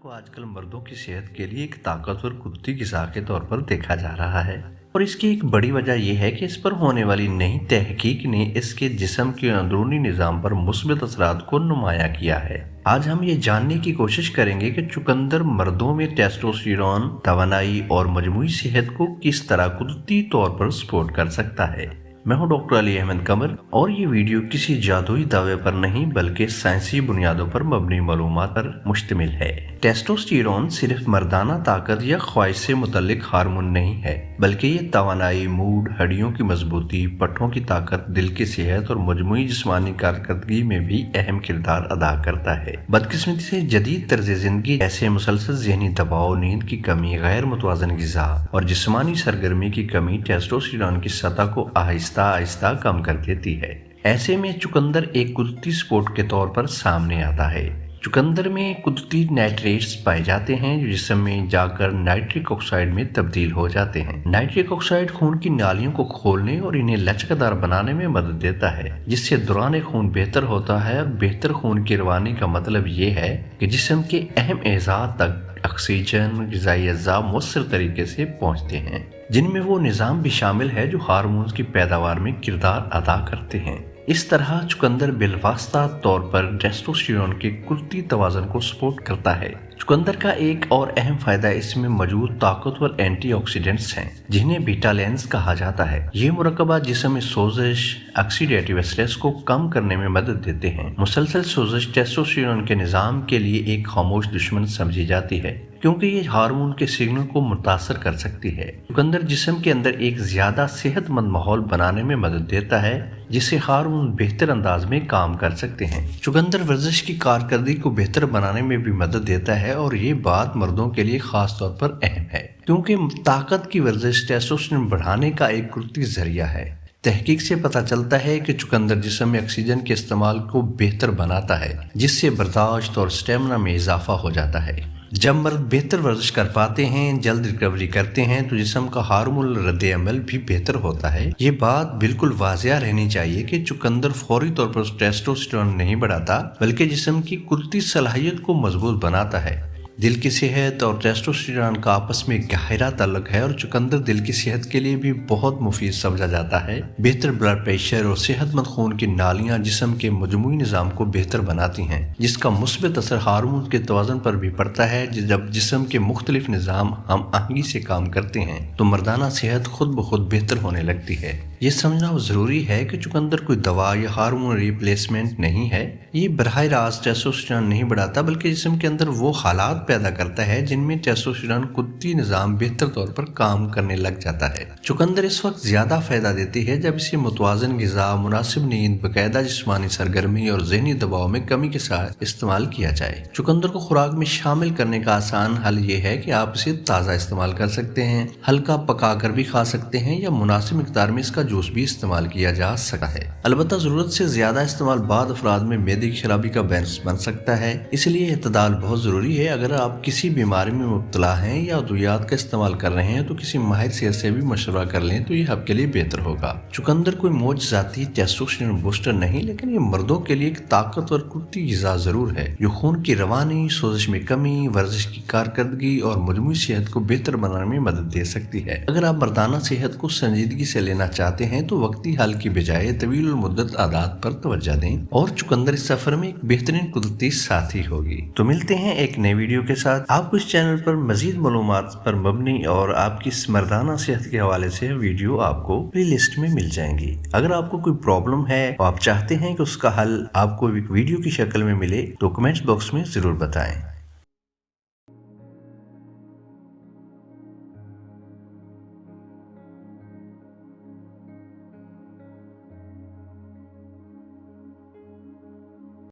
को आजकल मर्दों की सेहत के लिए एक ताकतवर कुदरती ग़िज़ा के तौर पर देखा जा रहा है और इसकी एक बड़ी वजह यह है कि इस पर होने वाली नई तहकीक ने इसके जिस्म के अंदरूनी निज़ाम पर मुस्बत असरात को नुमाया किया है। आज हम ये जानने की कोशिश करेंगे कि चुकंदर मर्दों में टेस्टोस्टेरोन, तवानाई और मजमूई सेहत को किस तरह कुदरती तौर पर सपोर्ट कर सकता है। मैं हूं डॉक्टर अली अहमद कमर और ये वीडियो किसी जादुई दावे पर नहीं बल्कि साइंसी बुनियादों पर मबनी मालूमात पर मुश्तमिल है। टेस्टोस्टेरोन सिर्फ मर्दाना ताकत या ख्वाहिश से मुतल्लिक हार्मोन नहीं है, बल्कि ये तवानाई, मूड, हड्डियों की मजबूती, पट्टों की ताकत, दिल की सेहत और मजमूई जिस्मानी कारकर्दगी में भी अहम किरदार अदा करता है। बदकिस्मती से जदीद तर्ज जिंदगी ऐसे मुसलसल ज़हनी दबाव, नींद की कमी, गैर मुतवाज़न ग़िज़ा और जिस्मानी सरगर्मी की कमी टेस्टोस्टेरोन की सतह को आहिस्ता आहिस्ता कम कर देती है। ऐसे में चुकंदर एक कुदरती सपोर्ट के तौर पर सामने आता है। चुकंदर में कुदरती नाइट्रेट्स पाए जाते हैं जो जिस्म में जाकर नाइट्रिक ऑक्साइड में तब्दील हो जाते हैं। नाइट्रिक ऑक्साइड खून की नालियों को खोलने और इन्हें लचकदार बनाने में मदद देता है, जिससे दौरान खून बेहतर होता है। और बेहतर खून की रवानी का मतलब ये है कि जिस्म के अहम एज़ा तक ऑक्सीजन, ग़िज़ाई अज़्ज़ा मुअस्सर तरीके से पहुँचते हैं, जिनमें वो निज़ाम भी शामिल है जो हार्मोन्स की पैदावार में किरदार अदा करते हैं। इस तरह चुकंदर बिलवास्ता तौर पर टेस्टोस्टेरोन के कुदरती तवाज़ुन को सपोर्ट करता है। चुकंदर का एक और अहम फायदा इसमें मौजूद ताकतवर एंटीऑक्सीडेंट्स हैं, जिन्हें बीटालैंस कहा जाता है। ये मुरक्कबा जिस्म में सोजिश, ऑक्सीडेटिव स्ट्रेस को कम करने में मदद देते हैं। मुसलसल सोजिश टेस्टोस्टेरोन के निज़ाम के लिए एक खामोश दुश्मन समझी जाती है, क्योंकि ये हार्मोन के सिग्नल को मुतासर कर सकती है। चुकंदर जिस्म के अंदर एक ज्यादा सेहतमंद माहौल बनाने में मदद देता है, जिससे हार्मोन बेहतर अंदाज में काम कर सकते हैं। चुकंदर वर्जिश की कारकर्दगी को बेहतर बनाने में भी मदद देता है और ये बात मर्दों के लिए खास तौर पर अहम है, क्योंकि ताकत की वर्जिश टेस्टोस्टेरोन बढ़ाने का एक कुदरती जरिया है। तहकीक से पता चलता है कि चुकंदर जिस्म में ऑक्सीजन के इस्तेमाल को बेहतर बनाता है, जिससे बर्दाश्त और स्टेमिना में इजाफा हो जाता है। जब मर्द बेहतर वर्जिश कर पाते हैं, जल्द रिकवरी करते हैं, तो जिस्म का हार्मोनल रद्द अमल भी बेहतर होता है। ये बात बिल्कुल वाज़िया रहनी चाहिए कि चुकंदर फौरी तौर पर टेस्टोस्टेरोन नहीं बढ़ाता, बल्कि जिस्म की कुदरती सलाहियत को मजबूत बनाता है। दिल की सेहत और टेस्टोस्टेरोन का आपस में गहरा ताल्लुक है और चुकंदर दिल की सेहत के लिए भी बहुत मुफीद समझा जाता है। बेहतर ब्लड प्रेशर और सेहतमंद खून की नालियां जिस्म के मजमूई निज़ाम को बेहतर बनाती हैं, जिसका मुस्बत असर हार्मोन के तवाज़ुन पर भी पड़ता है। जब जिस्म के मुख्तलिफ निज़ाम हम आहंगी से काम करते हैं तो मर्दाना सेहत खुद ब खुद बेहतर होने लगती है। ये समझना ज़रूरी है कि चुकंदर कोई दवा या हार्मोन रिप्लेसमेंट नहीं है। ये बराह रास्त टेस्टोस्टेरोन नहीं बढ़ाता, बल्कि जिस्म के अंदर वो हालात पैदा करता है जिनमें टेस्टोस्टेरोन कुदरती निज़ाम बेहतर तौर पर काम करने लग जाता है। चुकंदर इस वक्त ज़्यादा फ़ायदा देती है जब इसे मुतवाज़न ग़िज़ा, मुनासिब नींद, बाकायदा जिस्मानी सरगर्मी और ज़हनी दबाव में कमी के साथ इस्तेमाल किया जाए। चुकंदर को खुराक में शामिल करने का आसान हल ये है कि आप इसे ताज़ा इस्तेमाल कर सकते हैं, हल्का पका कर भी खा सकते हैं या मुनासिब मिक़दार में इसका जूस भी इस्तेमाल किया जा सकता है। अलबत्ता ज़रूरत से ज़्यादा इस्तेमाल बाद अफराद में मैदे की खराबी का बायस बन सकता है, इसलिए एतदाल बहुत ज़रूरी है। अगर आप किसी बीमारी में मुब्तला हैं या अद्वियात का इस्तेमाल कर रहे हैं तो किसी माहिर सेहत से भी मशवरा कर लें, तो ये आपके लिए बेहतर होगा। चुकंदर कोई मोजज़ाती टेस्टोस्टेरोन बूस्टर नहीं, लेकिन ये मर्दों के लिए एक ताकतवर कुदरती ग़िज़ा ज़रूर है जो खून की रवानी, सोजिश में कमी, वर्जिश की कारकर्दगी और मजमूई सेहत को बेहतर बनाने में मदद दे सकती है। अगर आप मर्दाना सेहत को संजीदगी से लेना चाहते हैं तो वक्ती हल की बजाय तवील मुद्दत आदात पर तवज्जो दें और चुकंदर इस सफर में एक बेहतरीन कुदरती साथी होगी। तो मिलते हैं एक नए वीडियो के साथ। आपको इस चैनल पर मजीद मालूमात पर मबनी और आपकी मर्दाना सेहत के हवाले से वीडियो आपको प्ले लिस्ट में मिल जाएंगी। अगर आपको कोई प्रॉब्लम है और आप चाहते हैं कि उसका हल आपको एक वीडियो की शक्ल में मिले तो कमेंट्स बॉक्स में जरूर बताएं।